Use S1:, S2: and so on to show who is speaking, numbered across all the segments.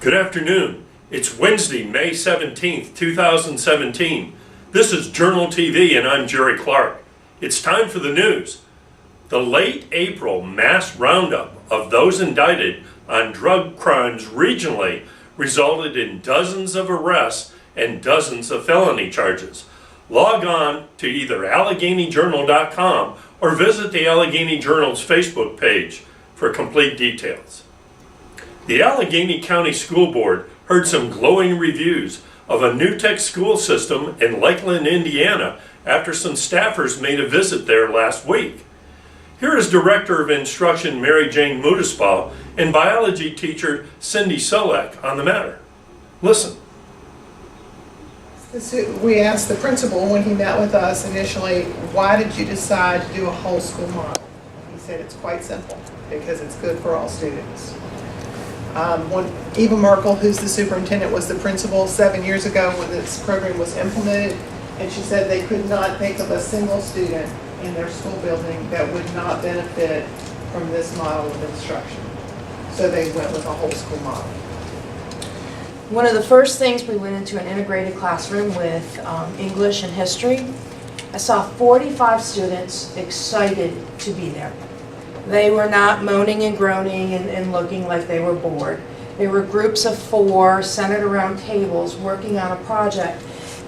S1: Good afternoon. It's Wednesday, May 17th, 2017. This is JournalTV and I'm Jerry Clark. It's time for the news. The late April mass roundup of those indicted on drug crimes regionally resulted in dozens of arrests and dozens of felony charges. Log on to either AlleganyJournal.com or visit the Alleghany Journal's Facebook page for complete details. The Alleghany County School Board heard some glowing reviews of a new tech school system in Lakeland, Indiana, after some staffers made a visit there last week. Here is Director of Instruction Mary Jane Mudispaw and biology teacher Cindy Solek on the matter. Listen.
S2: We asked the principal when he met with us initially, why did you decide to do a whole school model? He said it's quite simple, because it's good for all students. When Eva Merkel, who's the superintendent, was the principal 7 years ago when this program was implemented, and she said they could not think of a single student in their school building that would not benefit from this model of instruction. So they went with a whole school model.
S3: One of the first things, we went into an integrated classroom with English and history. I saw 45 students excited to be there. They were not moaning and groaning and looking like they were bored. They were groups of 4 centered around tables working on a project.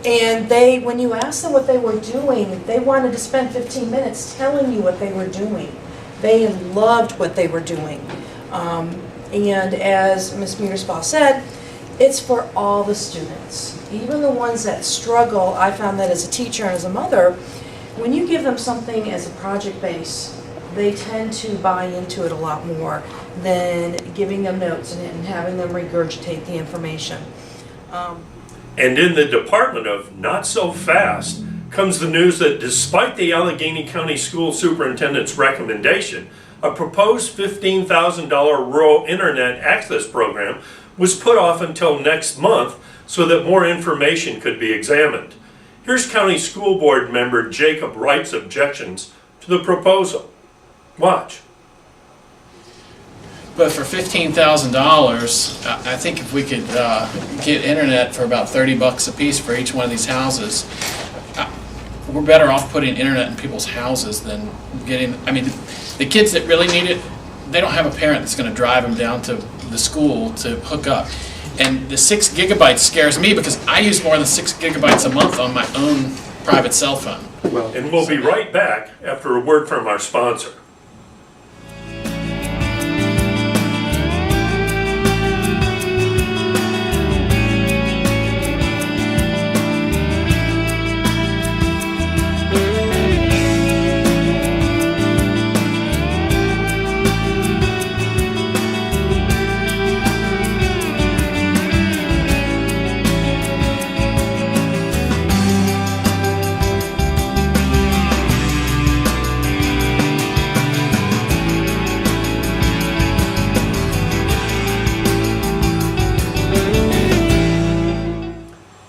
S3: And when you asked them what they were doing, they wanted to spend 15 minutes telling you what they were doing. They loved what they were doing. And as Ms. Mudispaw said, it's for all the students. Even the ones that struggle, I found that as a teacher and as a mother, when you give them something as a project base, they tend to buy into it a lot more than giving them notes and having them regurgitate the information.
S1: And in the Department of Not So Fast comes the news that despite the Alleghany County School Superintendent's recommendation, a proposed $15,000 rural internet access program was put off until next month so that more information could be examined. Here's County School Board member Jacob Wright's objections to the proposal. Watch.
S4: But for $15,000, I think if we could get internet for about $30 a piece for each one of these houses, we're better off putting internet in people's houses than getting. I mean, the kids that really need it, they don't have a parent that's going to drive them down to the school to hook up. And the 6 gigabytes scares me because I use more than 6 gigabytes a month on my own private cell phone.
S1: And we'll be right back after a word from our sponsor.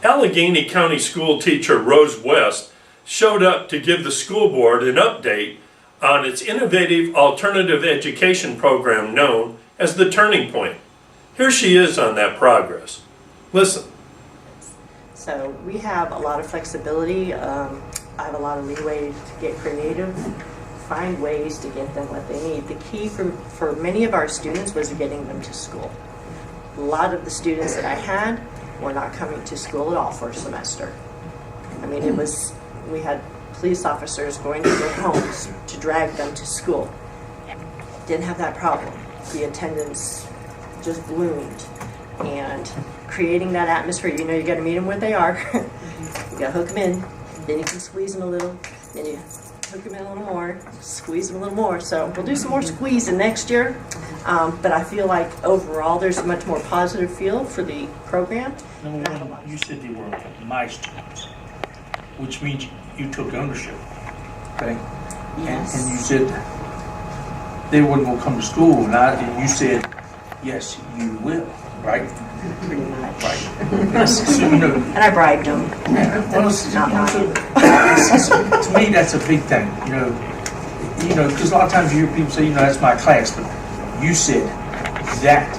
S1: Alleghany County school teacher Rose West showed up to give the school board an update on its innovative alternative education program known as the Turning Point. Here she is on that progress. Listen.
S5: So we have a lot of flexibility. I have a lot of leeway to get creative, find ways to get them what they need. The key for many of our students was getting them to school. A lot of the students that I had were not coming to school at all for a semester. I mean, we had police officers going to their homes to drag them to school. Didn't have that problem. The attendance just bloomed. And creating that atmosphere, you know, you gotta meet them where they are. You gotta hook them in, then you can squeeze them a little, then you hook them in a little more, squeeze them a little more. So we'll do some more squeezing next year. But I feel like overall there's a much more positive feel for the program.
S6: Number one, you said they were my students, which means you took ownership, okay?
S5: Yes.
S6: And you said they wouldn't want to come to school, and you said, yes, you will, right?
S5: Pretty much.
S6: Right. So, you know,
S5: And I bribed them.
S6: well, to me, that's a big thing, you know, because a lot of times you hear people say, you know, that's my class, but you said that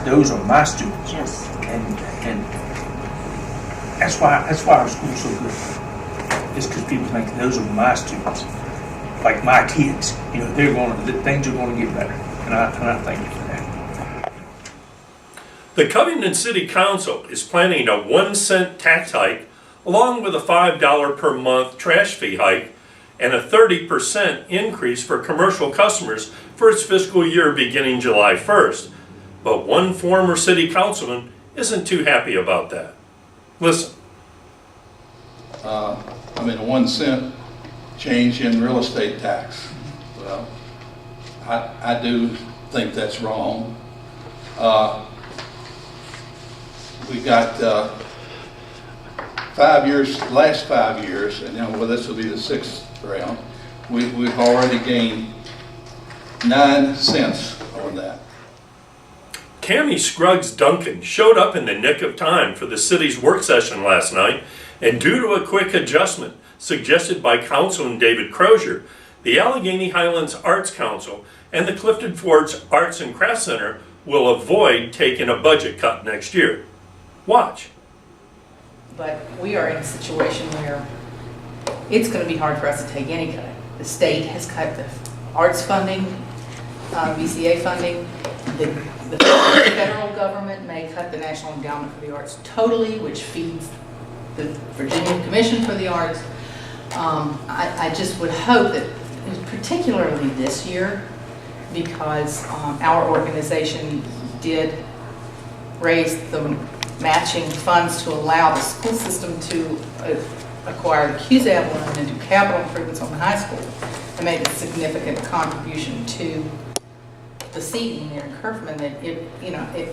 S6: those are my students.
S5: Yes.
S6: And that's why our school's so good. It's because people think those are my students, like my kids. You know, things are going to get better, and I thank you for that.
S1: The Covington City Council is planning a 1-cent tax hike, along with a $5 per month trash fee hike, and a 30% increase for commercial customers for its fiscal year beginning July 1st. But one former city councilman isn't too happy about that. Listen.
S7: I mean, a 1 cent change in real estate tax. Well, I do think that's wrong. We got last 5 years, and now well, this will be the 6th round. We've already gained 9 cents on that.
S1: Tammy Scruggs Duncan showed up in the nick of time for the city's work session last night, and due to a quick adjustment suggested by Councilman David Crozier, the Alleghany Highlands Arts Council and the Clifton Forge Arts and Crafts Center will avoid taking a budget cut next year. Watch.
S8: But we are in a situation where it's going to be hard for us to take any cut. The state has cut the arts funding, VCA funding. The federal government may cut the National Endowment for the Arts totally, which feeds the Virginia Commission for the Arts. I just would hope that, particularly this year, because our organization did raise the matching funds to allow the school system to acquire the QZAB loan and do capital improvements on the high school, and made a significant contribution to the seating there in Kerfman. That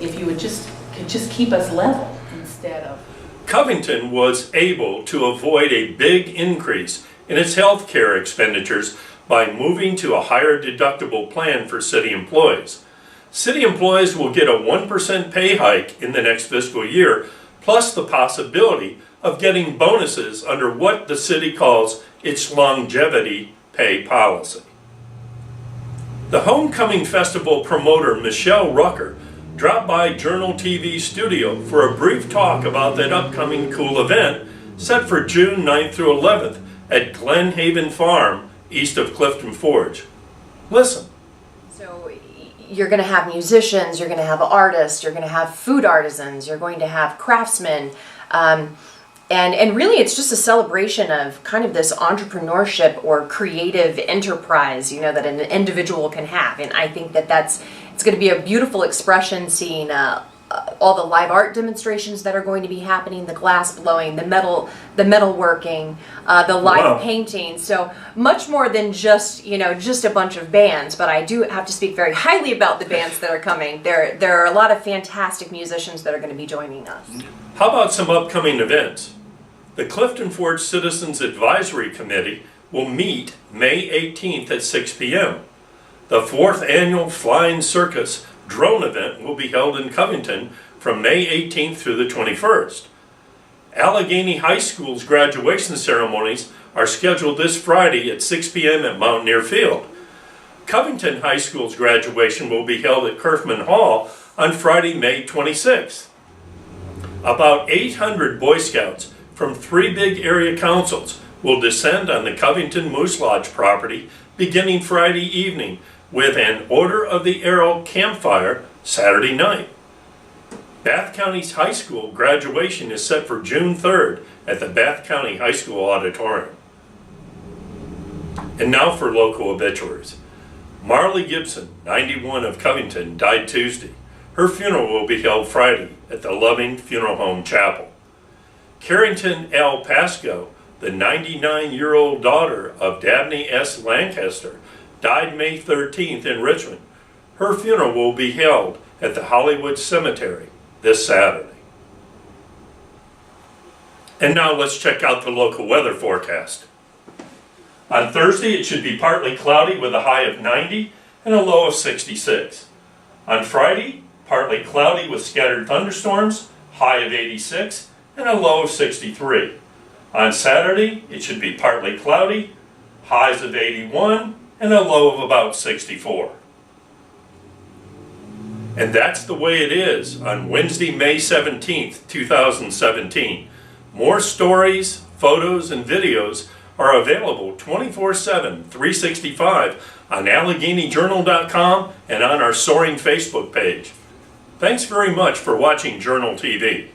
S8: if you would could just keep us level instead of.
S1: Covington was able to avoid a big increase in its health care expenditures by moving to a higher deductible plan for city employees. City employees will get a 1% pay hike in the next fiscal year, plus the possibility of getting bonuses under what the city calls its longevity pay policy. The Homecoming Festival promoter Michelle Rucker dropped by JournalTV studio for a brief talk about that upcoming cool event set for June 9th through 11th at Glen Haven Farm, east of Clifton Forge. Listen.
S9: So you're going to have musicians, you're going to have artists, you're going to have food artisans, you're going to have craftsmen, and really it's just a celebration of kind of this entrepreneurship or creative enterprise, that an individual can have. And I think it's going to be a beautiful expression, seeing all the live art demonstrations that are going to be happening, the glass blowing, the metal working, the live painting. So much more than just a bunch of bands. But I do have to speak very highly about the bands that are coming. There are a lot of fantastic musicians that are going to be joining us.
S1: How about some upcoming events? The Clifton Forge Citizens Advisory Committee will meet May 18th at 6 p.m. The 4th annual Flying Circus drone event will be held in Covington from May 18th through the 21st. Alleghany High School's graduation ceremonies are scheduled this Friday at 6 p.m. at Mountaineer Field. Covington High School's graduation will be held at Kerfman Hall on Friday, May 26th. About 800 Boy Scouts from 3 big area councils will descend on the Covington Moose Lodge property beginning Friday evening with an Order of the Arrow campfire Saturday night. Bath County's high school graduation is set for June 3rd at the Bath County High School Auditorium. And now for local obituaries. Marley Gibson, 91, of Covington, died Tuesday. Her funeral will be held Friday at the Loving Funeral Home Chapel. Carrington L. Pasco, the 99-year-old daughter of Dabney S. Lancaster, died May 13th in Richmond. Her funeral will be held at the Hollywood Cemetery this Saturday. And now let's check out the local weather forecast. On Thursday, it should be partly cloudy with a high of 90 and a low of 66. On Friday, partly cloudy with scattered thunderstorms, high of 86 and a low of 63. On Saturday, it should be partly cloudy, highs of 81 and a low of about 64. And that's the way it is on Wednesday, May 17th, 2017. More stories, photos, and videos are available 24/7, 365 on AlleganyJournal.com and on our Soaring Facebook page. Thanks very much for watching Journal TV.